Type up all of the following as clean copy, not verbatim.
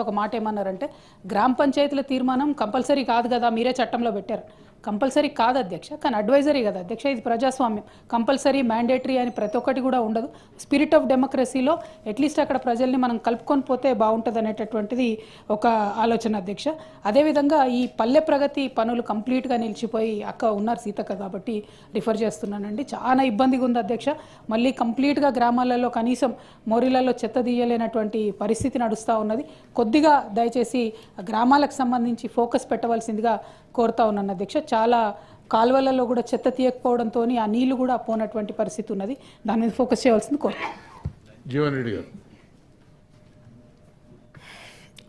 ఒక మాట ఏమన్నారంటే గ్రామ పంచాయతీల తీర్మానం కంపల్సరీ కాదు కదా, మీరే చట్టంలో పెట్టారు. కంపల్సరీ కాదు అధ్యక్ష, కానీ అడ్వైజరీ కదా అధ్యక్ష. ఇది ప్రజాస్వామ్యం. కంపల్సరీ మ్యాండేటరీ అని ప్రతి ఒక్కటి కూడా ఉండదు. స్పిరిట్ ఆఫ్ డెమోక్రసీలో అట్లీస్ట్ అక్కడ ప్రజల్ని మనం కలుపుకొని పోతే బాగుంటుంది అనేటటువంటిది ఒక ఆలోచన అధ్యక్ష. అదేవిధంగా ఈ పల్లె ప్రగతి పనులు కంప్లీట్గా నిలిచిపోయి అక్క ఉన్నారు సీతక్క కాబట్టి రిఫర్ చేస్తున్నానండి. చాలా ఇబ్బందిగా ఉంది అధ్యక్ష. మళ్ళీ కంప్లీట్గా గ్రామాలలో కనీసం మోరీలలో చెత్త తీయలేనటువంటి పరిస్థితి నడుస్తూ ఉన్నది. కొద్దిగా దయచేసి గ్రామాలకు సంబంధించి ఫోకస్ పెట్టవలసిందిగా కోరుతా ఉన్నాను అధ్యక్ష. చాలా కాలువలలో కూడా చెత్త తీయకపోవడంతో ఆ నీళ్లు కూడా పోనటువంటి పరిస్థితి ఉన్నది. దాని మీద ఫోకస్ చేయవలసింది కోరుతాం. జీవన్ రెడ్డి గారు.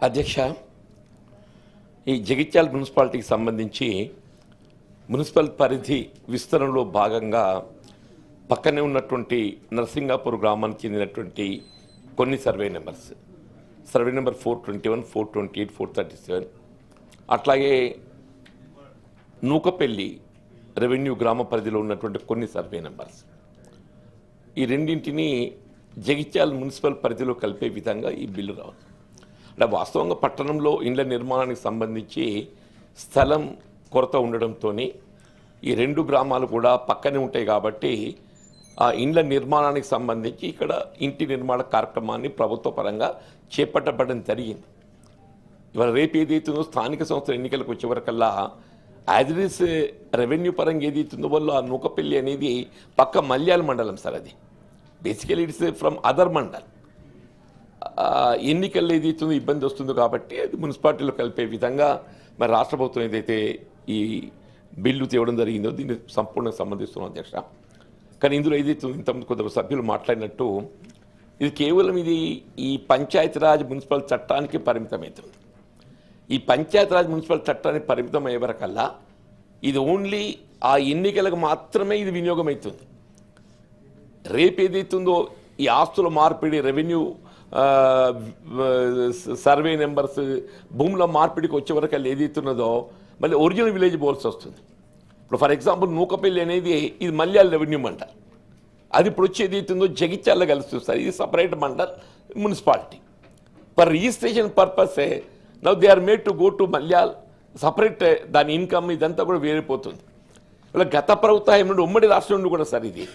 అధ్యక్ష, ఈ జగిత్యాల మున్సిపాలిటీకి సంబంధించి మున్సిపల్ పరిధి విస్తరణలో భాగంగా పక్కనే ఉన్నటువంటి నరసింగాపూర్ గ్రామానికి చెందినటువంటి కొన్ని సర్వే నెంబర్ 421, 428, 437, అట్లాగే నూకపెల్లి రెవెన్యూ గ్రామ పరిధిలో ఉన్నటువంటి కొన్ని సర్వే నెంబర్స్, ఈ రెండింటినీ జగిత్యాల మున్సిపల్ పరిధిలో కలిపే విధంగా ఈ బిల్లు రావాలి. అంటే వాస్తవంగా పట్టణంలో ఇండ్ల నిర్మాణానికి సంబంధించి స్థలం కొరత ఉండడంతో ఈ రెండు గ్రామాలు కూడా పక్కనే ఉంటాయి కాబట్టి ఆ ఇండ్ల నిర్మాణానికి సంబంధించి ఇక్కడ ఇంటి నిర్మాణ కార్యక్రమాన్ని ప్రభుత్వ పరంగా చేపట్టబడడం జరిగింది. ఇవాళ రేపు ఏదైతుందో స్థానిక సంస్థల ఎన్నికలకు వచ్చే వరకల్లా యాజ్ ఇట్ ఈస్ రెవెన్యూ పరంగా ఏదైతుందో వాళ్ళు ఆ నూకపల్లి అనేది పక్క మల్యాల మండలం సార్. అది basically it's from other mandal. ఎన్నికల్లో ఏదైతుందో ఇబ్బంది వస్తుందో కాబట్టి అది మున్సిపాలిటీలో కలిపే విధంగా మరి రాష్ట్ర ప్రభుత్వం ఏదైతే ఈ బిల్లు తేవడం జరిగిందో దీన్ని సంపూర్ణంగా సంబంధిస్తున్నాం అధ్యక్ష. కానీ ఇందులో ఏదైతే ఇంతకుముందు కొందరు సభ్యులు మాట్లాడినట్టు ఇది కేవలం ఈ పంచాయతీరాజ్ మున్సిపల్ చట్టానికి పరిమితమవుతుంది. ఈ పంచాయతీరాజ్ మున్సిపల్ చట్టానికి పరిమితం అయ్యే వరకల్లా ఇది ఓన్లీ ఆ ఎన్నికలకు మాత్రమే ఇది వినియోగం అవుతుంది. రేపు ఏదైతుందో ఈ ఆస్తుల మార్పిడి, రెవెన్యూ సర్వే నెంబర్స్, భూముల మార్పిడికి వచ్చే వరకల్లా ఏదైతున్నదో మళ్ళీ ఒరిజినల్ విలేజ్ పోల్సి వస్తుంది. ఇప్పుడు ఫర్ ఎగ్జాంపుల్ నూకపల్లి అనేది ఇది మల్యాల రెవెన్యూ మండల్, అది ఇప్పుడు వచ్చి ఏదైతుందో జగిత్యాల కలిసి చూస్తారు. ఇది separate mandal municipality. For registration పర్పసే now they are made to go to Malyal separate. దాని ఇన్కమ్ ఇదంతా కూడా వేరిపోతుంది. ఇలా గత ప్రభుత్వం నుండి ఉమ్మడి రాష్ట్రం నుండి కూడా సార్ ఇది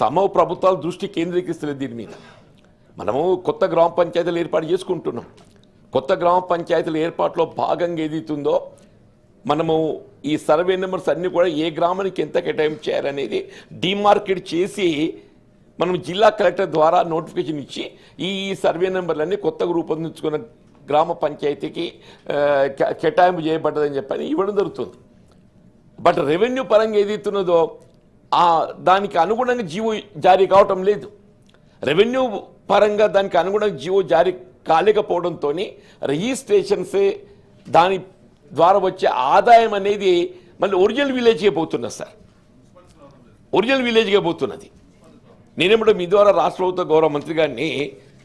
సమూహ ప్రభుత్వాల దృష్టి కేంద్రీకరిస్తలేదు దీని మీద. మనము కొత్త గ్రామ పంచాయతీలు ఏర్పాటు చేసుకుంటున్నాం. కొత్త గ్రామ పంచాయతీల ఏర్పాటులో భాగంగా ఏదైతుందో మనము ఈ సర్వే నెంబర్స్ అన్నీ కూడా ఏ గ్రామానికి ఎంత కేటాయింపు చేయాలనేది డిమార్కెట్ చేసి మనం జిల్లా కలెక్టర్ ద్వారా నోటిఫికేషన్ ఇచ్చి ఈ సర్వే నెంబర్లన్నీ కొత్తగా రూపొందించుకున్న గ్రామ పంచాయతీకి కేటాయింపు చేయబడ్డదని చెప్పని ఇవ్వడం జరుగుతుంది. బట్ రెవెన్యూ పరంగా ఏదైతున్నదో దానికి అనుగుణంగా జీవో జారీ కావటం లేదు. రెవెన్యూ పరంగా దానికి అనుగుణంగా జీవో జారీ కాలేకపోవడంతో రిజిస్ట్రేషన్సే దాని ద్వారా వచ్చే ఆదాయం అనేది మళ్ళీ ఒరిజినల్ విలేజ్గా పోతున్నది సార్. ఒరిజినల్ విలేజ్గా పోతున్నది. నేనేమిటో మీ ద్వారా రాష్ట్ర ప్రభుత్వ గౌరవ మంత్రి గారిని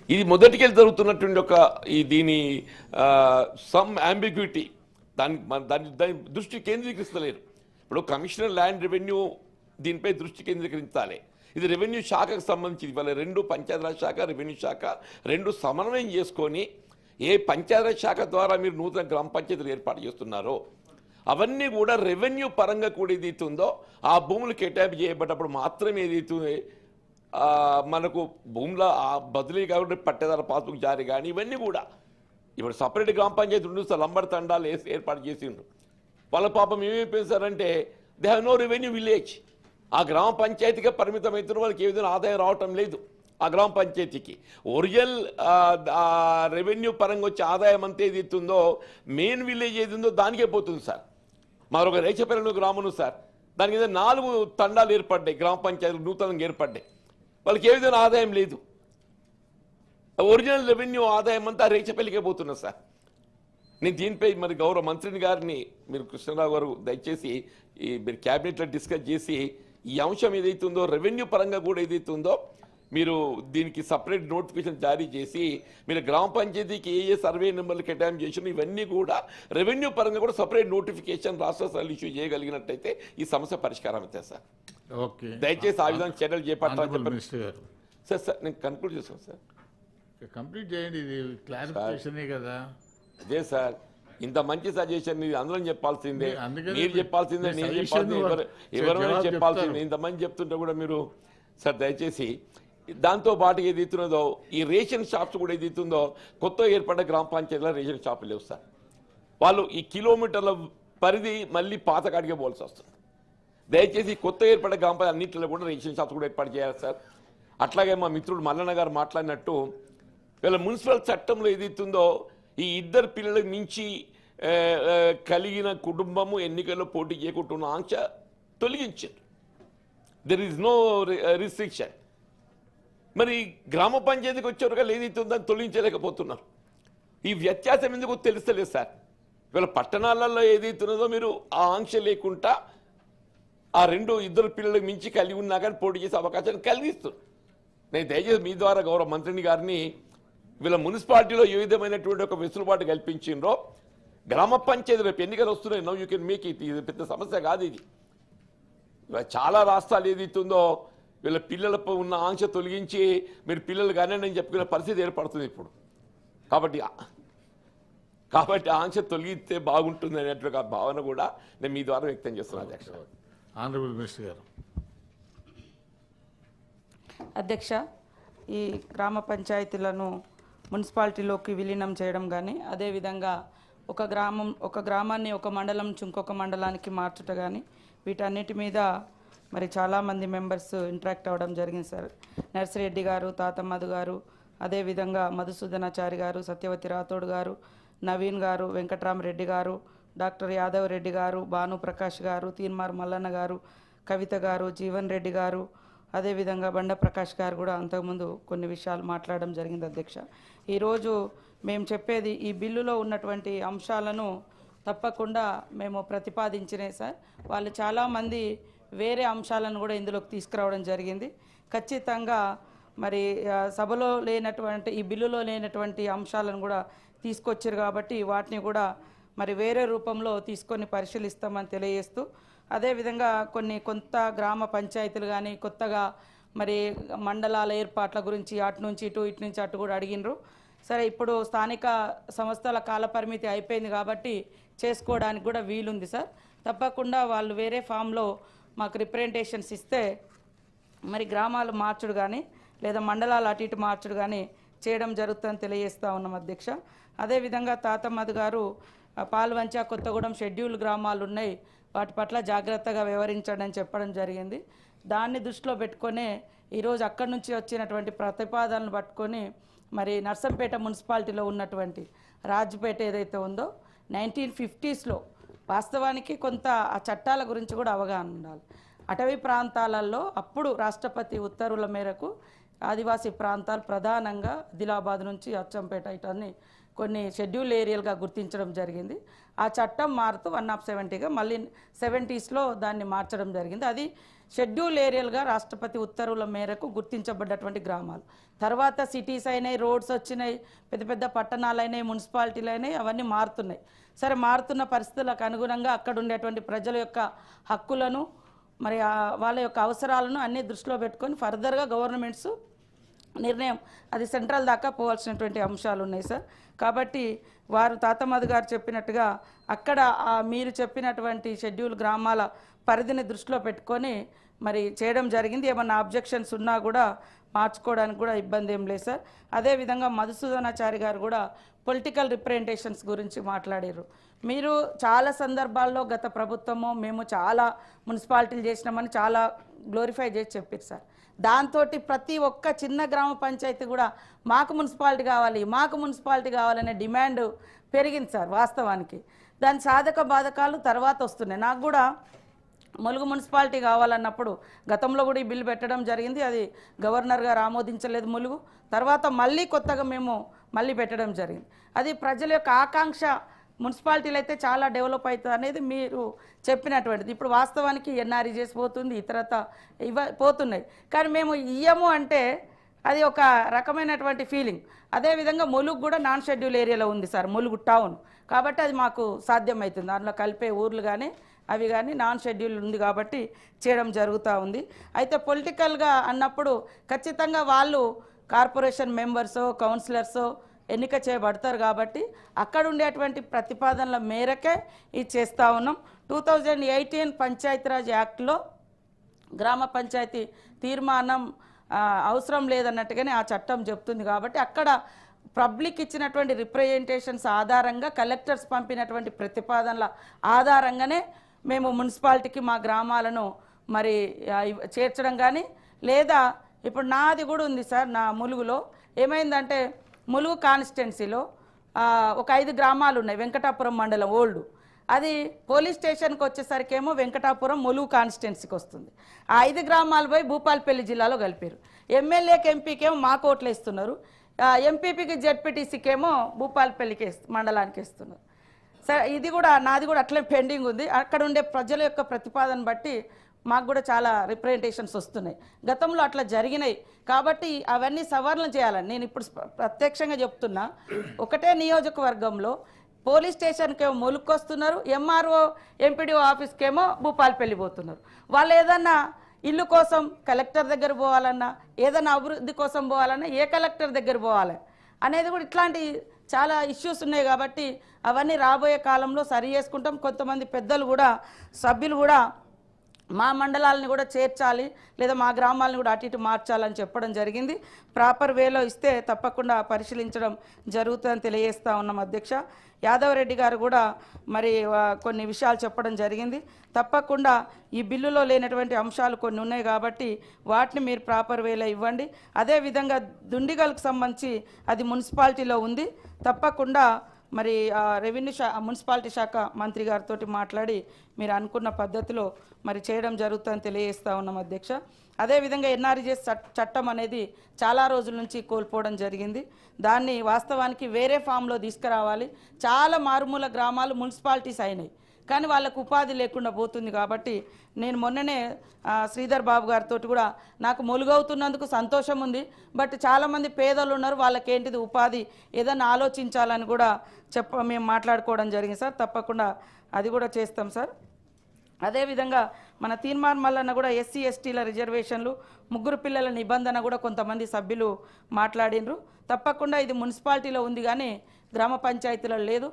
ఇది మొదటికెళ్ళి జరుగుతున్నటువంటి ఒక దీని సమ్ అంబిగ్యూటీ దాని దృష్టి కేంద్రీకరిస్తలేరు. ఇప్పుడు కమిషనర్ ల్యాండ్ రెవెన్యూ దీనిపై దృష్టి కేంద్రీకరించాలి. ఇది రెవెన్యూ శాఖకు సంబంధించి ఇవాళ రెండు పంచాయతీరాజ్ శాఖ, రెవెన్యూ శాఖ రెండు సమన్వయం చేసుకొని ఏ పంచాయతీరాజ్ శాఖ ద్వారా మీరు నూతన గ్రామ పంచాయతీలు ఏర్పాటు చేస్తున్నారో అవన్నీ కూడా రెవెన్యూ పరంగా కూడా ఏదైతుందో ఆ భూములు కేటాయింపు చేయబడ్డప్పుడు మాత్రమే ఏదైతుంది మనకు భూముల బదిలీ కాబట్టి పట్టేదార పాస్బుక్ జారీ కానీ ఇవన్నీ కూడా ఇప్పుడు సపరేట్ గ్రామ పంచాయతీ ఉండు లంబడి తండాలు ఏర్పాటు చేసిండ్రు. వాళ్ళ పాపం ఏమైపోయింది సార్ అంటే they have no revenue village. ఆ గ్రామ పంచాయతీగా పరిమితం అవుతున్న వాళ్ళకి ఏ విధంగా ఆదాయం రావటం లేదు. ఆ గ్రామ పంచాయతీకి ఒరిజినల్ రెవెన్యూ పరంగా వచ్చే ఆదాయం అంతా ఏదైతుందో మెయిన్ విలేజ్ ఏది ఉందో దానికే పోతుంది సార్. మరొక రేచపల్లి గ్రామం సార్, దానికి ఏదో 4 తండాలు ఏర్పడ్డాయి, గ్రామ పంచాయతీలు నూతనంగా ఏర్పడ్డాయి. వాళ్ళకి ఏ విధంగా ఆదాయం లేదు. ఒరిజినల్ రెవెన్యూ ఆదాయం అంతా రేచపల్లికే పోతున్నది సార్. నేను దీనిపై మరి గౌరవ మంత్రిని గారిని మీరు కృష్ణరావు గారు దయచేసి మీరు క్యాబినెట్లో డిస్కస్ చేసి ఈ అంశం ఏదైతుందో రెవెన్యూ పరంగా కూడా ఏదైతుందో మీరు దీనికి సపరేట్ నోటిఫికేషన్ జారీ చేసి మీరు గ్రామ పంచాయతీకి ఏ సర్వే నెంబర్లు కేటాయింపు చేసిన ఇవన్నీ కూడా రెవెన్యూ పరంగా కూడా సపరేట్ నోటిఫికేషన్ రాష్ట్ర స్థాయిలో ఇష్యూ చేయగలిగినట్టయితే ఈ సమస్య పరిష్కారం అవుతుంది సార్. ఓకే, దయచేసి ఆ విధంగా చర్యలు చేపట్టాలని చెప్పారు సార్. నేను కన్క్లూడ్ చేస్తాను సార్. కంప్లీట్ చేయండి, ఇది క్లారిఫికేషనే కదా. అదే సార్, ఇంత మంచి సజెషన్ అందరం చెప్పాల్సిందే, అందుకని మీరు చెప్పాల్సిందే, మీ నేను suggestion చెప్పాల్సిందే, ఎవరైనా జవాబు చెప్పాల్సిందే. చెప్తారు. ఇంతమంది చెప్తుంటే కూడా మీరు సార్ దయచేసి దాంతో పాటు ఏదైతున్నదో ఈ రేషన్ షాప్స్ కూడా ఏదైతుందో కొత్త ఏర్పడ్డ గ్రామ పంచాయతీలో రేషన్ షాపులు లేవు సార్. వాళ్ళు ఈ కిలోమీటర్ల పరిధి మళ్ళీ పాత కాడికే పోవాల్సి వస్తుంది. దయచేసి కొత్త ఏర్పడ్డ గ్రామ పంచాయతీ అన్నింటిలో కూడా రేషన్ షాప్స్ కూడా ఏర్పాటు చేయాలి సార్. అట్లాగే మా మిత్రుడు మల్లన్న గారు మాట్లాడినట్టు వీళ్ళ మున్సిపల్ చట్టంలో ఏదైతుందో ఈ ఇద్దరు పిల్లలకు మించి కలిగిన కుటుంబము ఎన్నికల్లో పోటీ చేయకుంటున్న ఆంక్ష తొలగించారు. There is no restriction. మరి గ్రామ పంచాయతీకి వచ్చేవరకు ఏదైతే ఉందని తొలగించలేకపోతున్నారు. ఈ వ్యత్యాసం ఎందుకు తెలుస్తలేదు సార్. వీళ్ళ పట్టణాలలో ఏదైతే ఉన్నదో మీరు ఆ ఆంక్ష లేకుండా ఆ ఇద్దరు పిల్లలకు మించి కలిగి ఉన్నా కానీ పోటీ చేసే అవకాశాన్ని కలిగిస్తుంది. నేను దయచేసి మీ ద్వారా గౌరవ మంత్రిని గారిని వీళ్ళ మున్సిపాలిటీలో ఏ విధమైనటువంటి ఒక వెసులుబాటు కల్పించిండ్రో గ్రామ పంచాయతీ రేపు ఎన్నికలు వస్తున్నాయి. No you can make it. ఇది పెద్ద సమస్య కాదు. ఇది చాలా రాష్ట్రాలు ఏదైతుందో వీళ్ళ పిల్లలపై ఉన్న ఆంక్ష తొలగించి మీరు పిల్లలు కానీ నేను చెప్పుకునే పరిస్థితి ఏర్పడుతుంది ఇప్పుడు. కాబట్టి ఆంక్ష తొలగిస్తే బాగుంటుంది అనేటువంటి భావన కూడా నేను మీ ద్వారా వ్యక్తం చేస్తున్నాను అధ్యక్ష. ఆనరబుల్ మినిస్టర్ గారు. అధ్యక్ష, ఈ గ్రామ పంచాయతీలను మున్సిపాలిటీలోకి విలీనం చేయడం కానీ అదేవిధంగా ఒక గ్రామాన్ని ఒక మండలం నుంచి ఇంకొక మండలానికి మార్చుట కానీ వీటన్నిటి మీద మరి చాలామంది మెంబర్స్ ఇంటరాక్ట్ అవ్వడం జరిగింది సార్. నర్సిరెడ్డి గారు, తాతమ్మధు గారు, అదేవిధంగా మధుసూదనాచారి గారు, సత్యవతి రాథోడ్ గారు, నవీన్ గారు, వెంకట్రామరెడ్డి గారు, డాక్టర్ యాదవ్ రెడ్డి గారు, భానుప్రకాష్ గారు, తీన్మార్ మల్లన్న గారు, కవిత గారు, జీవన్ రెడ్డి గారు, అదేవిధంగా బండ ప్రకాష్ గారు కూడా అంతకుముందు కొన్ని విషయాలు మాట్లాడడం జరిగింది అధ్యక్ష. ఈరోజు మేము చెప్పేది ఈ బిల్లులో ఉన్నటువంటి అంశాలను తప్పకుండా మేము ప్రతిపాదించినాయి సార్. వాళ్ళు చాలామంది వేరే అంశాలను కూడా ఇందులోకి తీసుకురావడం జరిగింది. ఖచ్చితంగా మరి సభలో లేనటువంటి ఈ బిల్లులో లేనటువంటి అంశాలను కూడా తీసుకొచ్చారు కాబట్టి వాటిని కూడా మరి వేరే రూపంలో తీసుకొని పరిశీలిస్తామని తెలియజేస్తూ, అదేవిధంగా కొంత గ్రామ పంచాయతీలు కానీ కొత్తగా మరి మండలాల ఏర్పాట్ల గురించి అటు నుంచి ఇటు నుంచి అటు కూడా అడిగినరు. సరే, ఇప్పుడు స్థానిక సంస్థల కాలపరిమితి అయిపోయింది కాబట్టి చేసుకోవడానికి కూడా వీలుంది సార్. తప్పకుండా వాళ్ళు వేరే ఫామ్లో మాకు రిప్రజెంటేషన్స్ ఇస్తే మరి గ్రామాలు మార్చుడు కానీ లేదా మండలాలు అటు ఇటు మార్చుడు కానీ చేయడం జరుగుతుందని తెలియజేస్తూ ఉన్నాం అధ్యక్ష. అదేవిధంగా తాతమ్మధు గారు పాల్వంచ, కొత్తగూడెం షెడ్యూల్ గ్రామాలు ఉన్నాయి, వాటి పట్ల జాగ్రత్తగా వ్యవహరించండి అని చెప్పడం జరిగింది. దాన్ని దృష్టిలో పెట్టుకొని ఈరోజు అక్కడి నుంచి వచ్చినటువంటి ప్రతిపాదనలు పట్టుకొని మరి నర్సంపేట మున్సిపాలిటీలో ఉన్నటువంటి రాజ్పేట ఏదైతే ఉందో 1950s వాస్తవానికి కొంత ఆ చట్టాల గురించి కూడా అవగాహన ఉండాలి. అటవీ ప్రాంతాలలో అప్పుడు రాష్ట్రపతి ఉత్తర్వుల మేరకు ఆదివాసీ ప్రాంతాలు ప్రధానంగా ఆదిలాబాద్ నుంచి అచ్చంపేట ఇటన్నీ కొన్ని షెడ్యూల్ ఏరియాలుగా గుర్తించడం జరిగింది. ఆ చట్టం మారుతూ 170గా మళ్ళీ 70s దాన్ని మార్చడం జరిగింది. అది షెడ్యూల్ ఏరియాలుగా రాష్ట్రపతి ఉత్తర్వుల మేరకు గుర్తించబడ్డటువంటి గ్రామాలు. తర్వాత సిటీస్ అయినాయి, రోడ్స్ వచ్చినాయి, పెద్ద పెద్ద పట్టణాలు అయినాయి, మున్సిపాలిటీలు అయినాయి, అవన్నీ మారుతున్నాయి. సరే, మారుతున్న పరిస్థితులకు అనుగుణంగా అక్కడ ఉండేటువంటి ప్రజల యొక్క హక్కులను మరి వాళ్ళ యొక్క అవసరాలను అన్ని దృష్టిలో పెట్టుకొని ఫర్దర్గా గవర్నమెంట్స్ నిర్ణయం అది సెంట్రల్ దాకా పోవాల్సినటువంటి అంశాలు ఉన్నాయి సార్. కాబట్టి వారు తాతమ్మధు గారు చెప్పినట్టుగా అక్కడ మీరు చెప్పినటువంటి షెడ్యూల్ గ్రామాల పరిధిని దృష్టిలో పెట్టుకొని మరి చేయడం జరిగింది. ఏమన్నా అబ్జెక్షన్స్ ఉన్నా కూడా మార్చుకోవడానికి కూడా ఇబ్బంది ఏం లేదు సార్. అదేవిధంగా మధుసూదనాచారి గారు కూడా పొలిటికల్ రిప్రజెంటేషన్స్ గురించి మాట్లాడారు. మీరు చాలా సందర్భాల్లో గత ప్రభుత్వము మేము చాలా మున్సిపాలిటీలు చేసినామని చాలా గ్లోరిఫై చేసి చెప్పారు సార్. దాంతో ప్రతి ఒక్క చిన్న గ్రామ పంచాయతీ కూడా మాకు మున్సిపాలిటీ కావాలనే డిమాండ్ పెరిగింది సార్. వాస్తవానికి దాని సాధక బాధకాలు తర్వాత వస్తున్నాయి. నాకు కూడా ములుగు మున్సిపాలిటీ కావాలన్నప్పుడు గతంలో కూడా ఈ బిల్లు పెట్టడం జరిగింది. అది గవర్నర్ గారు ఆమోదించలేదు ములుగు. తర్వాత మళ్ళీ కొత్తగా మేము పెట్టడం జరిగింది. అది ప్రజల యొక్క ఆకాంక్ష. మున్సిపాలిటీలు అయితే చాలా డెవలప్ అవుతుంది అనేది మీరు చెప్పినటువంటిది. ఇప్పుడు వాస్తవానికి ఎన్ఆర్ఈజెస్ పోతుంది, ఇతరత పోతున్నాయి, కానీ మేము ఇయ్యము అంటే అది ఒక రకమైనటువంటి ఫీలింగ్. అదేవిధంగా ములుగు కూడా నాన్ షెడ్యూల్ ఏరియాలో ఉంది సార్, ములుగు టౌన్. కాబట్టి అది మాకు సాధ్యమవుతుంది. దాంట్లో కలిపే ఊర్లు కానీ అవి కానీ నాన్ షెడ్యూల్ ఉంది కాబట్టి చేయడం జరుగుతూ ఉంది. అయితే పొలిటికల్గా అన్నప్పుడు ఖచ్చితంగా వాళ్ళు కార్పొరేషన్ మెంబర్సో కౌన్సిలర్సో ఎన్నిక చేయబడతారు కాబట్టి అక్కడ ఉండేటువంటి ప్రతిపాదనల మేరకే ఇది చేస్తూ ఉన్నాం. 2018 పంచాయతీరాజ్ యాక్ట్లో గ్రామ పంచాయతీ తీర్మానం అవసరం లేదన్నట్టుగానే ఆ చట్టం చెప్తుంది కాబట్టి అక్కడ పబ్లిక్ ఇచ్చినటువంటి రిప్రజెంటేషన్స్ ఆధారంగా కలెక్టర్స్ పంపినటువంటి ప్రతిపాదనల ఆధారంగానే మేము మున్సిపాలిటీకి మా గ్రామాలను మరి చేర్చడం కానీ, లేదా ఇప్పుడు నాది కూడా ఉంది సార్. నా ములుగులో ఏమైందంటే ములుగు కాన్స్టిట్యున్సీలో ఒక 5 గ్రామాలు ఉన్నాయి. వెంకటాపురం మండలం ఓల్డ్, అది పోలీస్ స్టేషన్కి వచ్చేసరికేమో వెంకటాపురం ములుగు కాన్స్టిట్యున్సీకి వస్తుంది. ఆ 5 గ్రామాలు పోయి భూపాలపల్లి జిల్లాలో కలిపారు. ఎమ్మెల్యేకి ఎంపీకేమో మా కోట్లు ఇస్తున్నారు, ఎంపీపీకి జెడ్పీటీసీకేమో భూపాలపల్లికి మండలానికి ఇస్తున్నారు. సరే, ఇది కూడా నాది కూడా అట్లే పెండింగ్ ఉంది. అక్కడ ఉండే ప్రజల యొక్క ప్రతిపాదన బట్టి మాకు కూడా చాలా రిప్రజెంటేషన్స్ వస్తున్నాయి. గతంలో అట్లా జరిగినాయి కాబట్టి అవన్నీ సవరణ చేయాలని నేను ఇప్పుడు ప్రత్యక్షంగా చెప్తున్నా. ఒకటే నియోజకవర్గంలో పోలీస్ స్టేషన్కేమో ములుగుకు వస్తున్నారు, ఎంఆర్ఓ ఎంపీడీఓ ఆఫీస్కేమో భూపాలపల్లి పోతున్నారు. వాళ్ళు ఏదన్నా ఇల్లు కోసం కలెక్టర్ దగ్గర పోవాలన్నా, ఏదైనా అభివృద్ధి కోసం పోవాలన్నా ఏ కలెక్టర్ దగ్గర పోవాలి అనేది కూడా ఇట్లాంటి చాలా ఇష్యూస్ ఉన్నాయి కాబట్టి అవన్నీ రాబోయే కాలంలో సరి చేసుకుంటాం. కొంతమంది పెద్దలు కూడా సభ్యులు కూడా మా మండలాలను కూడా చేర్చాలి, లేదా మా గ్రామాలను కూడా అటు ఇటు మార్చాలని చెప్పడం జరిగింది. ప్రాపర్ వేలో ఇస్తే తప్పకుండా పరిశీలించడం జరుగుతుందని తెలియజేస్తూ ఉన్నాం అధ్యక్ష. యాదవ్ రెడ్డి గారు కూడా మరి కొన్ని విషయాలు చెప్పడం జరిగింది. తప్పకుండా ఈ బిల్లులో లేనటువంటి అంశాలు కొన్ని ఉన్నాయి కాబట్టి వాటిని మీరు ప్రాపర్ వేలో ఇవ్వండి. అదేవిధంగా దుండిగల్కి సంబంధించి అది మున్సిపాలిటీలో ఉంది. తప్పకుండా మరి రెవెన్యూ మున్సిపాలిటీ శాఖ మంత్రి గారితో మాట్లాడి మీరు అనుకున్న పద్ధతిలో మరి చేయడం జరుగుతుందని తెలియజేస్తూ ఉన్నాం అధ్యక్ష. అదేవిధంగా ఎన్ఆర్జీఎస్ చట్టం అనేది చాలా రోజుల నుంచి కోల్పోవడం జరిగింది. దాన్ని వాస్తవానికి వేరే ఫామ్లో తీసుకురావాలి. చాలా మారుమూల గ్రామాలు మున్సిపాలిటీస్ అయినాయి కానీ వాళ్ళకు ఉపాధి లేకుండా పోతుంది కాబట్టి నేను మొన్ననే శ్రీధర్ బాబు గారితో కూడా నాకు మొలుగవుతున్నందుకు సంతోషం ఉంది, బట్ చాలామంది పేదలు ఉన్నారు, వాళ్ళకి ఏంటిది ఉపాధి ఏదైనా ఆలోచించాలని కూడా మేము మాట్లాడుకోవడం జరిగింది సార్. తప్పకుండా అది కూడా చేస్తాం సార్. అదేవిధంగా మన తీర్మాన్ మల్లన్న కూడా ఎస్సీ ఎస్టీల రిజర్వేషన్లు, 3 పిల్లల నిబంధన కూడా కొంతమంది సభ్యులు మాట్లాడినరు. తప్పకుండా ఇది మున్సిపాలిటీలో ఉంది కానీ గ్రామ పంచాయతీలో లేదు.